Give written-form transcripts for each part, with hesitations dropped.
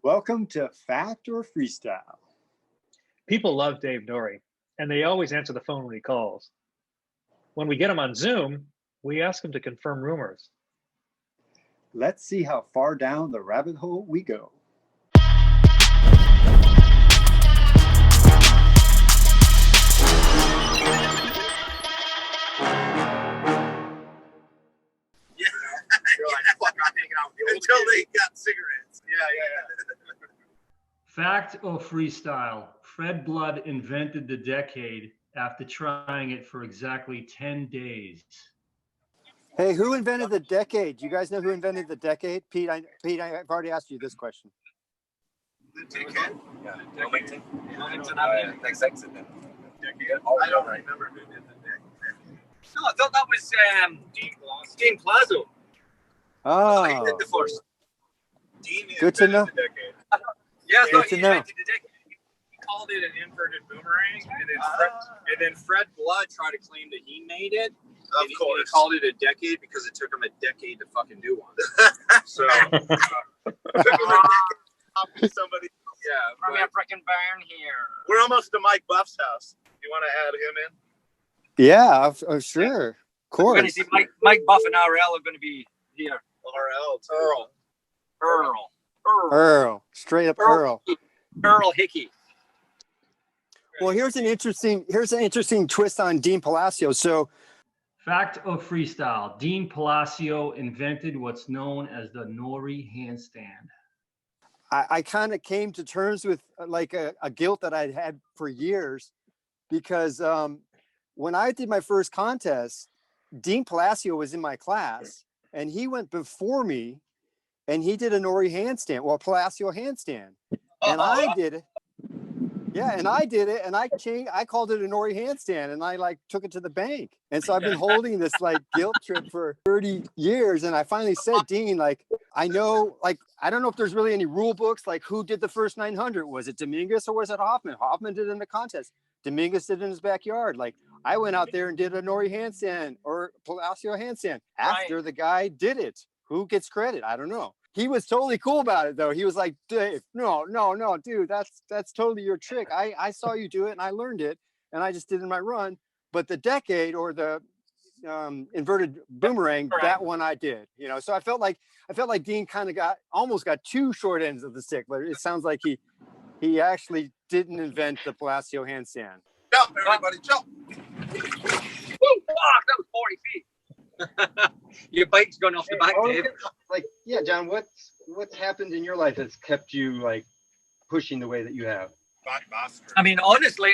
Welcome to Fact or Freestyle. People love Dave Nourie, and they always answer the phone when he calls. When we get him on Zoom, we ask him to confirm rumors. Let's see how far down the rabbit hole we go. Until they got cigarettes. Yeah. Fact or freestyle? Fred Blood invented the decade after trying it for exactly 10 days. Hey, who invented the decade? Do you guys know who invented the decade? Pete, I've already asked you this question. The decade? Yeah, Wilmington. Next exit then. I don't remember who did the decade. No, I thought that was Dean Plazo. Oh, He did the first. Dean good to know. invented the decade. Yeah, I thought Good to he know. invented the decade. He called it an inverted boomerang, and then Fred Blood tried to claim that he made it. Of course. He called it a decade because it took him a decade to fucking do one. So, Took him a decade to copy somebody. Yeah, from a freaking barn here. we're almost to Mike Buff's house. You want to add him in? Yeah, sure. Of We're going to course. see Mike Buff and RL are going to be here. RL. Earl. Straight up Earl. Earl Hickey. Well, here's an interesting twist on Dean Palacio. So, Fact or freestyle? Dean Palacio invented what's known as the Nourie handstand. I kind of came to terms with like a guilt that I'd had for years because when I did my first contest, Dean Palacio was in my class and he went before me and he did a Nourie handstand, well, Palacio handstand. And I did it. Yeah, and I did it and I called it a Nourie handstand and I like took it to the bank. And so I've been holding this like guilt trip for 30 years. And I finally said, Dean, like, I know, like, I don't know if there's really any rule books, like who did the first 900? Was it Dominguez or was it Hoffman? Hoffman did it in the contest. Dominguez did it in his backyard. Like I went out there and did a Nourie handstand or Palacio handstand after the guy did it. Who gets credit? I don't know. He was totally cool about it though. He was like, Dave, no, dude, that's totally your trick. I saw you do it and I learned it and I just did it in my run. But the decade or the inverted boomerang, that one I did, you know. So I felt like Dean kind of almost got two short ends of the stick, but it sounds like he actually didn't invent the Palacio handstand. Jump, everybody, jump. Woo, fuck, that was 40 feet. Your bike's going off the back, Dave. Like, yeah, John, what's happened in your life that's kept you like pushing the way that you have? I mean, honestly,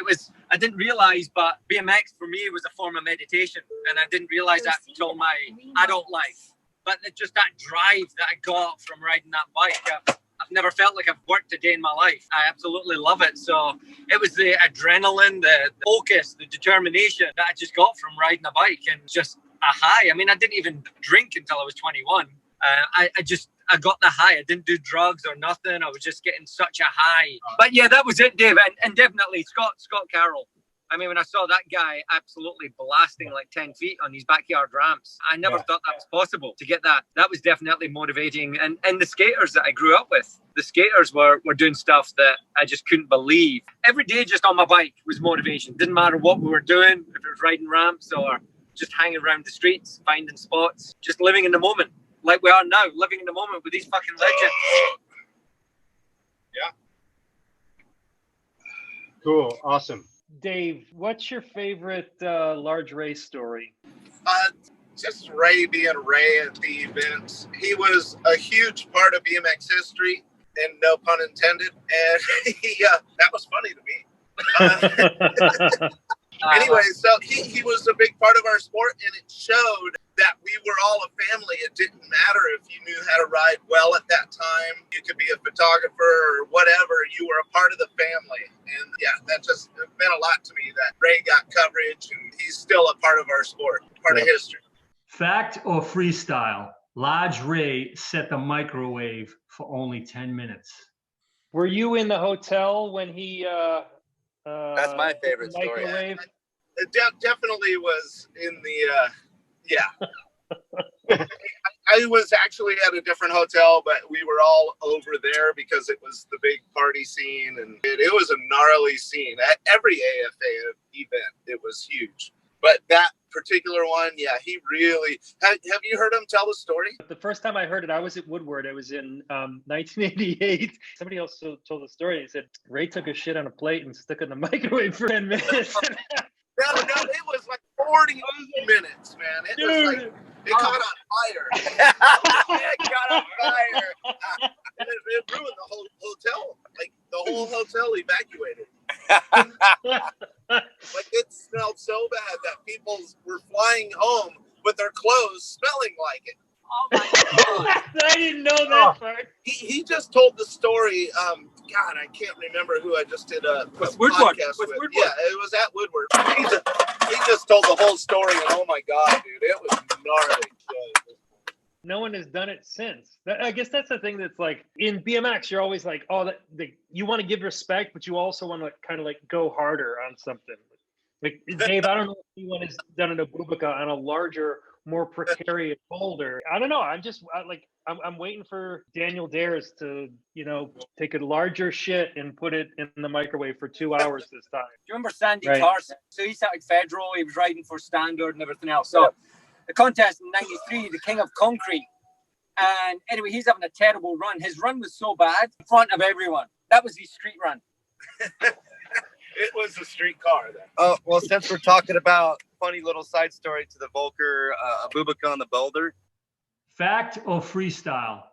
I didn't realize, but BMX for me was a form of meditation, and I didn't realize that until my adult life. But just that drive that I got from riding that bike, I've never felt like I've worked a day in my life. I absolutely love it. So it was the adrenaline, the focus, the determination that I just got from riding a bike, and just a high. I mean, I didn't even drink until I was 21. I got the high. I didn't do drugs or nothing. I was just getting such a high. But yeah, that was it, Dave. And definitely Scott Carroll. I mean, when I saw that guy absolutely blasting like 10 feet on these backyard ramps, I never thought that was possible to get that. That was definitely motivating. And the skaters that I grew up with, the skaters were doing stuff that I just couldn't believe. Every day just on my bike was motivation. Didn't matter what we were doing, if it was riding ramps or just hanging around the streets, finding spots, just living in the moment. Like we are now, living in the moment with these fucking legends. Yeah. Cool. Awesome. Dave, what's your favorite large race story? Just Ray being Ray at the events. He was a huge part of BMX history, and no pun intended. And that was funny to me. Anyway, so he was a big part of our sport, and it showed that we were all a family. It didn't matter if you knew how to ride well at that time. You could be a photographer or whatever. You were a part of the family. And yeah, that just meant a lot to me that Ray got coverage, and he's still a part of our sport, part of history. Fact or freestyle? Large Ray set the microwave for only 10 minutes. Were you in the hotel when he That's my favorite story. microwave? It definitely was in the I was actually at a different hotel, but we were all over there because it was the big party scene, and it was a gnarly scene. At every AFA event, it was huge. But that particular one, yeah, he really... Have you heard him tell the story? The first time I heard it, I was at Woodward. It was in 1988. Somebody else told the story. He said Ray took a shit on a plate and stuck it in the microwave for 10 minutes. No, it was like 40 minutes, man. It was like, it caught on fire. It caught on fire. And it ruined the whole hotel. Like, the whole hotel evacuated. Like, it smelled so bad that people were flying home with their clothes smelling like it. Oh my God. I didn't know that part. He just told the story. God, I can't remember who I just did a With Woodward. podcast with. Woodward. Yeah, it was at Woodward. He just told the whole story, and oh my God, dude, it was gnarly. No one has done it since. I guess that's the thing that's like in BMX, you're always like, oh, you want to give respect, but you also want to kind of like go harder on something. Like Dave, I don't know if anyone has done an Abubaca on a larger, more precarious boulder. I don't know. I'm waiting for Daniel Dares to, take a larger shit and put it in the microwave for 2 hours this time. Do you remember Sandy Right. Carson? So he started Federal, he was riding for Standard and everything else. So the contest in 93, the King of Concrete. And anyway, he's having a terrible run. His run was so bad in front of everyone. That was his street run. It was a street car then. Oh, well, since we're talking about funny little side story to the Voelker Abubaca on the boulder. Fact or freestyle?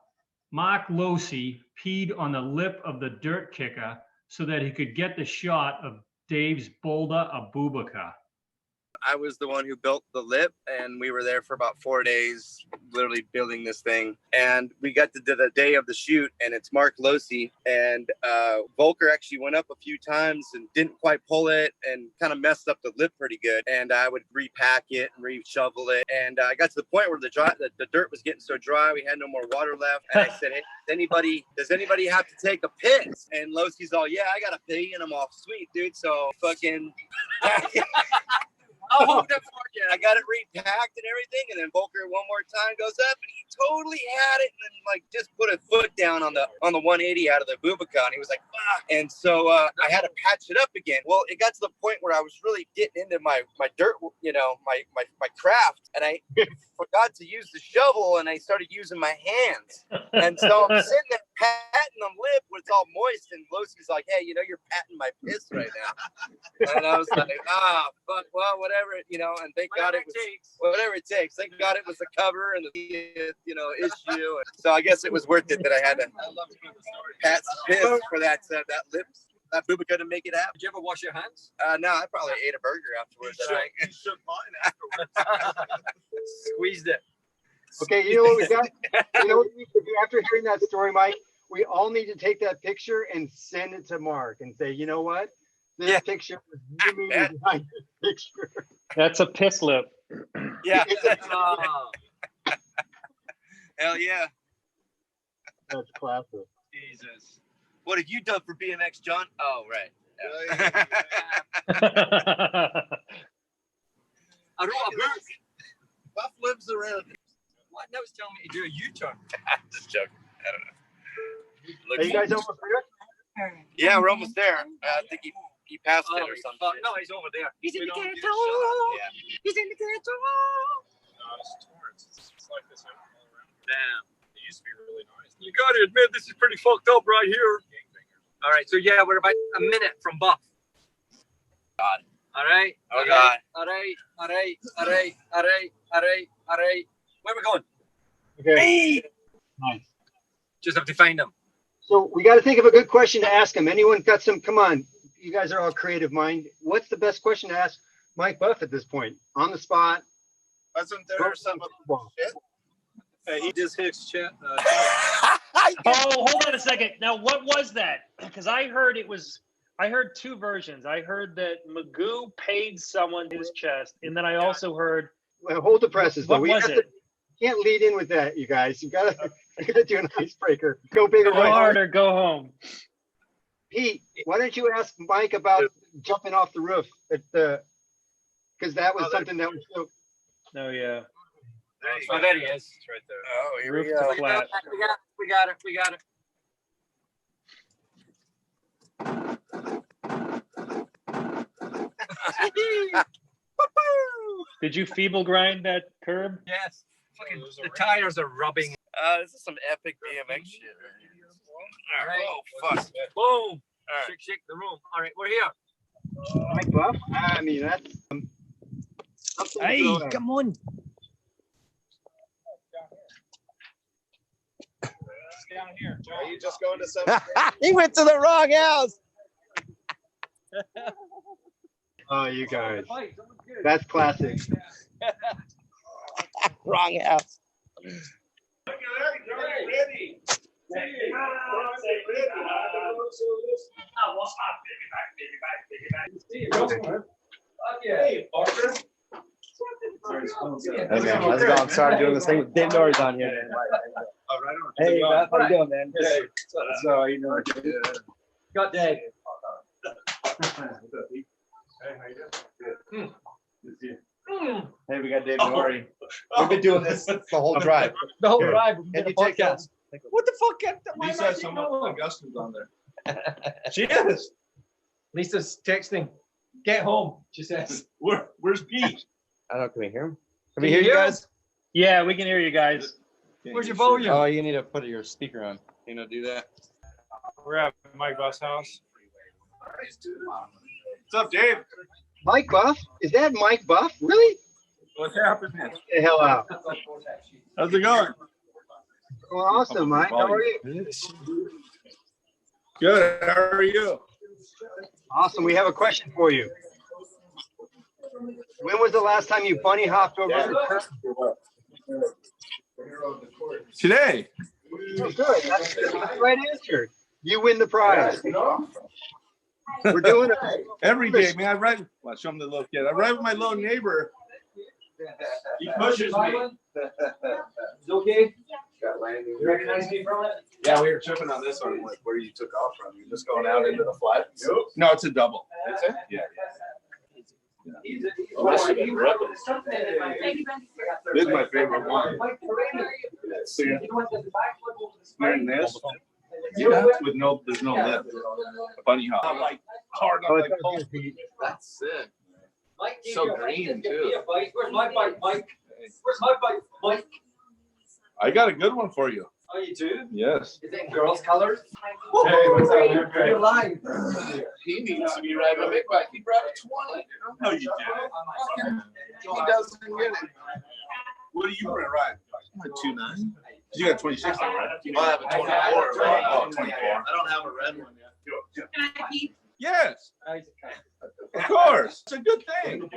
Mark Losey peed on the lip of the dirt kicker so that he could get the shot of Dave's boulder Abubaca. I was the one who built the lip, and we were there for about 4 days, literally building this thing. And we got to the day of the shoot, and it's Mark Losey. And Voelker actually went up a few times and didn't quite pull it and kind of messed up the lip pretty good. And I would repack it and re-shovel it. And I got to the point where the dirt was getting so dry, we had no more water left. And I said, hey, does anybody have to take a piss? And Losey's all, yeah, I got to pee. And I'm all, sweet, dude. So fucking... I'll hold it for you. I got it repacked and everything, and then Voelker one more time goes up, and he totally had it, and then like just put a foot down on the 180 out of the Abubaca, and he was like, fuck. And so I had to patch it up again. Well, it got to the point where I was really getting into my dirt, my craft, and I forgot to use the shovel, and I started using my hands. And so I'm sitting there patting the lip when it's all moist, and Losey's like, hey, you're patting my piss right now. And I was like, fuck, well, whatever, and thank God it was whatever it takes. Thank God it was the cover and the issue. So I guess it was worth it that I had to pat some piss for that lip, that Abubaca to make it happen. Did you ever wash your hands? No, I probably ate a burger afterwards. You shook mine afterwards. Squeezed it. Okay, you know what we got? You know what we need to do after hearing that story, Mike? We all need to take that picture and send it to Mark and say, you know what? This picture was you behind this picture. That's a piss lip. Yeah. Hell yeah. That's classic. Jesus. What have you done for BMX, John? Oh, right. Yeah. I wrote a book. Buff lives around. What? That was telling me to do a U-turn. Just joking. I don't know. Are you guys almost there? Yeah, we're almost there. I think he passed it or something. No, he's over there. He's in the ghetto. Yeah. He's in the ghetto. It's torrents. It's like this all around. Damn. It used to be really nice. You got to admit, this is pretty fucked up right here. All right, so yeah, we're about a minute from Buff. God. All right. Oh, God. All right. Where are we going? Okay. Nice. Just have to find them. So we got to think of a good question to ask him. Anyone got some? Come on, you guys are all creative mind. What's the best question to ask Mike Buff at this point? On the spot. Wasn't there some shit? He just hits chat. Oh, hold on a second. Now, what was that? Because I heard two versions. I heard that Magoo paid someone his chest, and then I also heard. Well, hold the presses though. What was it? Can't lead in with that, you guys. You gotta do an icebreaker. Go big or Go hard or go home. Pete, why don't you ask Mike about jumping off the roof at the? Because that was something that was so. Oh yeah. Oh, there he is. It's right there. Oh, here Roof we go. to flat. We got it. Did you feeble grind that curb? Yes. Fucking the tires are rubbing. This is some epic BMX shit. All right. Oh, fuck. Boom. All right. Shake the room. All right, we're here. Mike Buff? I mean, that's. Hey, come on. Down here. Are you just going to some? He went to the wrong house. Oh, you guys. That's classic. Wrong house. Hey man, how's it going? I'm sorry doing this thing with Dave Nourie's on here. Hey, Beth, how you doing, man? So, you know, got Dave. Hey, we got Dave Nourie. We've been doing this the whole drive. The whole drive. Can you take us? What the fuck? Lisa, someone Augustin's on there. She is. Lisa's texting. Get home, she says. Where's Pete? I don't know. Can we hear him? Can we hear you guys? Yeah, we can hear you guys. Where's your volume? Oh, you need to put your speaker on. You know, do that. We're at Mike Buff's house. What's up, Dave? Mike Buff? Is that Mike Buff? Really? What's happening? Get the hell out. How's it going? Well, awesome, Mike. How are you? Good. How are you? Awesome. We have a question for you. When was the last time you bunny hopped over the curb? Today. Oh, good. That's the right answer. You win the prize. We're doing it Every day, man. I ride. Well, show him the little kid. I ride with my little neighbor. He pushes me. It's okay. You recognize me from it? Yeah, we were tripping on this one, like where you took off from. You're just going out into the flat. No, it's a double. Is it? Yeah. Oh, this is my favorite one. Wearing this. Yeah, with no, there's no lip. A bunny hop. I'm like hard on like pole. That's sick. So green too. Where's my bike, Mike? Where's my bike, Mike? I got a good one for you. Oh, you do? Yes. Is it in girls' colors? Hey, what's up, man? You're lying. He needs to be riding a big bike. He brought a 20. No, you didn't. He doesn't get it. What do you ride? I'm a 2.9. You got 26 now, right? I have a 24. Right? Oh, 24. I don't have a red one yet. Yes. Of course. It's a good thing.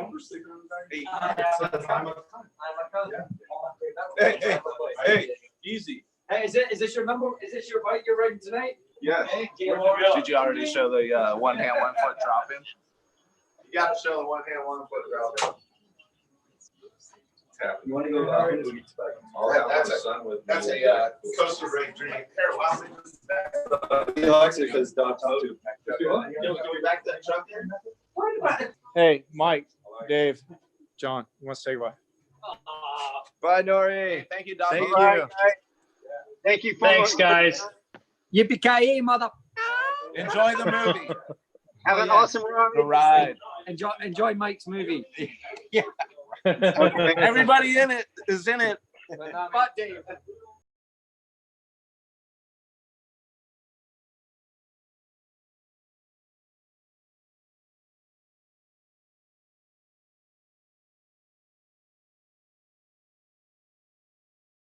Hey, easy. Hey, is this your number? Is this your bike you're riding tonight? Yes. Did you already show the one hand, 1 foot drop in? You got to show the one hand, 1 foot drop in. You want to go down? That's a coaster brake drink. He likes it because Don talked to him. Can we back that truck there? Hey, Mike, Dave, John, you want to say goodbye? Bye, Nourie. Thank you, Doc. Thank you. All right, thank you. Thanks, guys. Yippee-ki-yay, mother. Enjoy the movie. Have an awesome ride. Enjoy Mike's movie. Everybody in it is in it. But Dave.